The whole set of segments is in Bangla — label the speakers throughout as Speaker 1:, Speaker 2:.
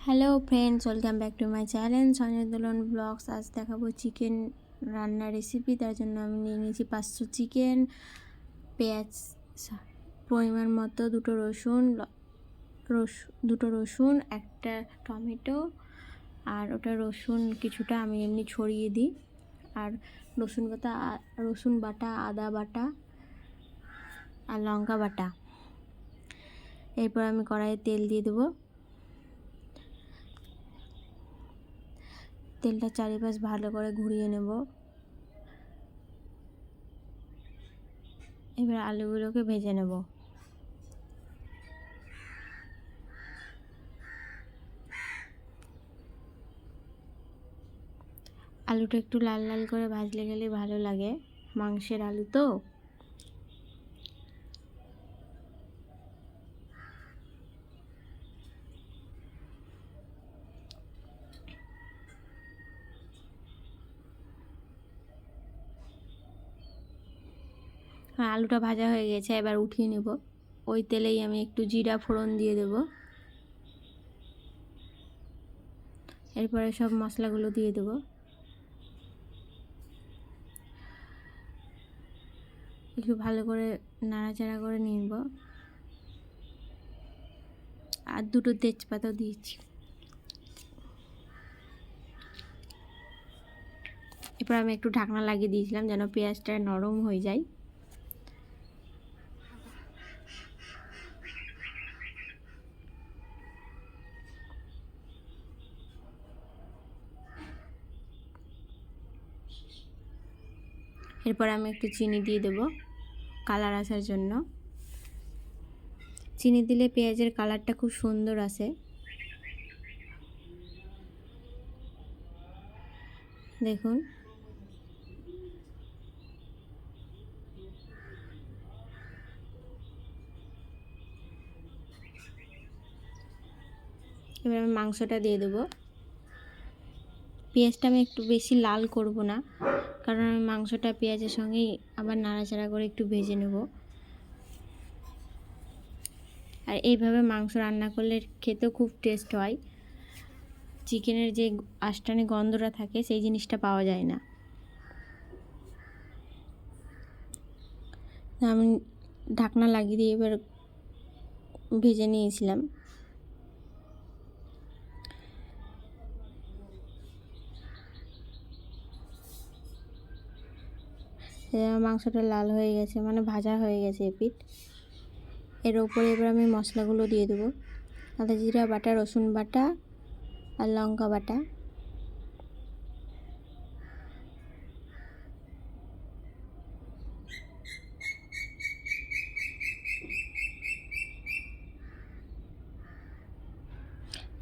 Speaker 1: Hello friends, welcome back to my channel Sanjay Dolon vlogs. আজ দেখাবো চিকেন রান্নার রেসিপি। তার জন্য আমি নিয়ে নিয়েছি 500 চিকেন, পেঁয়াজ পরিমাণ মতো, দুটো রসুন, একটা টমেটো, আর ওটা রসুন কিছুটা আমি এমনি ছড়িয়ে দিই, আর রসুন বাটা, আদা বাটা আর লঙ্কা বাটা। এরপর আমি কড়াইয়ে তেল দিয়ে দেবো। তেলটা চারিপাশ ভালো করে ঘুরিয়ে নেব। এবার আলুগুলোকে ভেজে নেব। আলুটা একটু লাল লাল করে ভাজলে গেলে ভালো লাগে, মাংসের আলু তো। আলুটা ভাজা হয়ে গেছে, এবার উঠিয়ে নেব। ওই তেলেই আমি একটু জিরা ফোড়ন দিয়ে দেব। এরপরে সব মশলাগুলো দিয়ে দেব। একটু ভালো করে নাড়াচাড়া করে নিব, আর দুটো তেজপাতাও দিয়েছি। এরপর আমি একটু ঢাকনা লাগিয়ে দিয়েছিলাম যেন পেঁয়াজটা নরম হয়ে যায়। এরপর আমি একটু চিনি দিয়ে দেব কালার আসার জন্য। চিনি দিলে পেঁয়াজের কালারটা খুব সুন্দর আসে। দেখুন, এবার আমি মাংসটা দিয়ে দেবো। পেঁয়াজটা আমি একটু বেশি লাল করব না, কারণ আমি মাংসটা পেঁয়াজের সঙ্গেই আবার নাড়াচাড়া করে একটু ভেজে নেব। আর এইভাবে মাংস রান্না করলে খেতেও খুব টেস্ট হয়। চিকেনের যে আষ্টানি গন্ধটা থাকে সেই জিনিসটা পাওয়া যায় না। আমি ঢাকনা লাগিয়ে দিয়ে এবার ভেজে নিয়েছিলাম। মাংসটা লাল হয়ে গেছে, মানে ভাজা হয়ে গেছে এপিঠ। এর উপরে এবার আমি মশলাগুলো দিয়ে দেবো। আদা জিরা বাটা, রসুন বাটা আর লঙ্কা বাটা।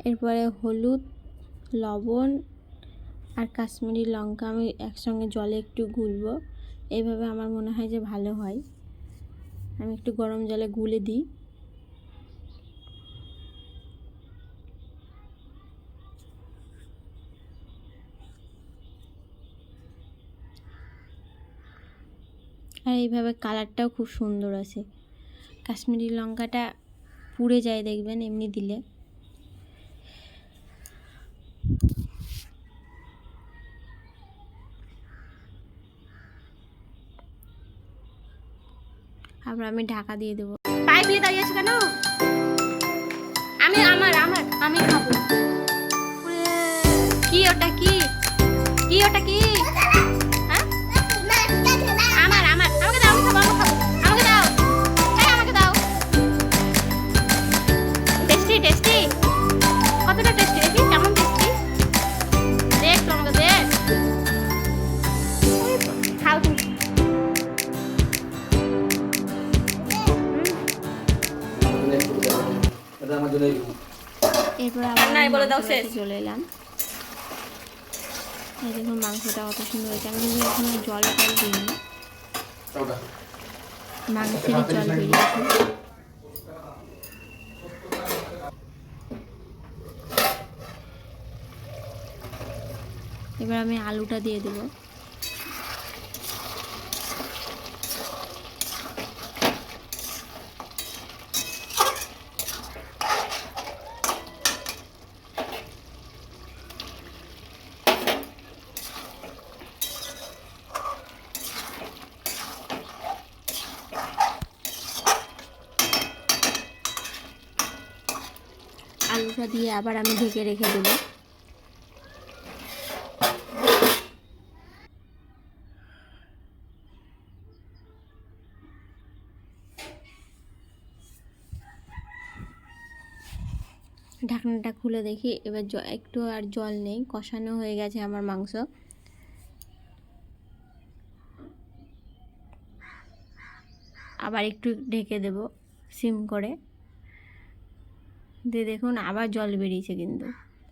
Speaker 1: এরপরে হলুদ, লবণ আর কাশ্মীরি লঙ্কা আমি একসঙ্গে জলে একটু গুলবো। এইভাবে আমার মনে হয় যে ভালো হয়। আমি একটু গরম জলে গুলে দিই। আর এইভাবে কালারটাও খুব সুন্দর আসে। কাশ্মীরি লঙ্কাটা পুড়ে যায় দেখবেন এমনি দিলে। আবার আমি ঢাকা দিয়ে দেবো। পাইপ নিয়ে দাঁড়িয়ে আছো কেন? আমি খাবো। কি ওটা? কি ওটা? কি হ্যাঁ? আমাকে দাও, আমি খাবো। আমাকে দাও, আমাকে দাও। টেস্টি কতটা টেস্টি দেখি, কেমন টেস্টি দেখ তো, আমাকে দে। খাও তুমি। এরপর আবার চলে এলাম। এই দেখুন মাংসটা কত সুন্দর হয়েছে। আমি কিন্তু এখন জল দিইনি, মাংসের জল বেরিয়েছে। এবার আমি আলুটা দিয়ে দেবো। আলুটা দিয়ে আবার আমি ঢেকে রেখে দেবো। ঢাকনাটা খুলে দেখি, এবার একটু আর জল নেই, কষানো হয়ে গেছে আমার মাংস। আবার একটু ঢেকে দেব সিম করে দিয়ে, দেখুন আবার জল বেরিয়েছে, কিন্তু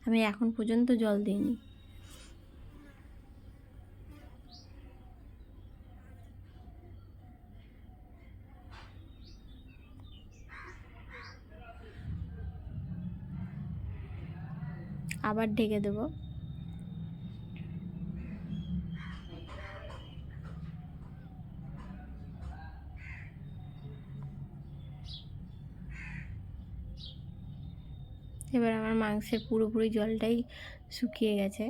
Speaker 1: আমি এখন পর্যন্ত জল দিইনি। আবার ঢেকে দেব। এবার আমার মাংসের পুরোপুরি জলটাই শুকিয়ে গেছে।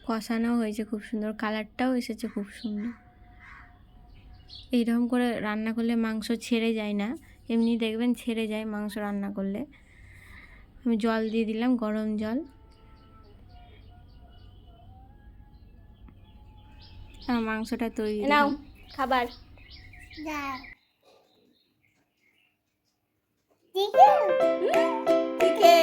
Speaker 1: কষানো হয়েছে খুব সুন্দর, কালারটাও এসেছে খুব সুন্দর। এইরকম করে রান্না করলে মাংস ছেড়ে যায় না, এমনি দেখবেন ছেড়ে যায় মাংস রান্না করলে। আমি জল দিয়ে দিলাম, গরম জল। আর মাংসটা তৈরি। নাও খাবার। ঠিক আছে।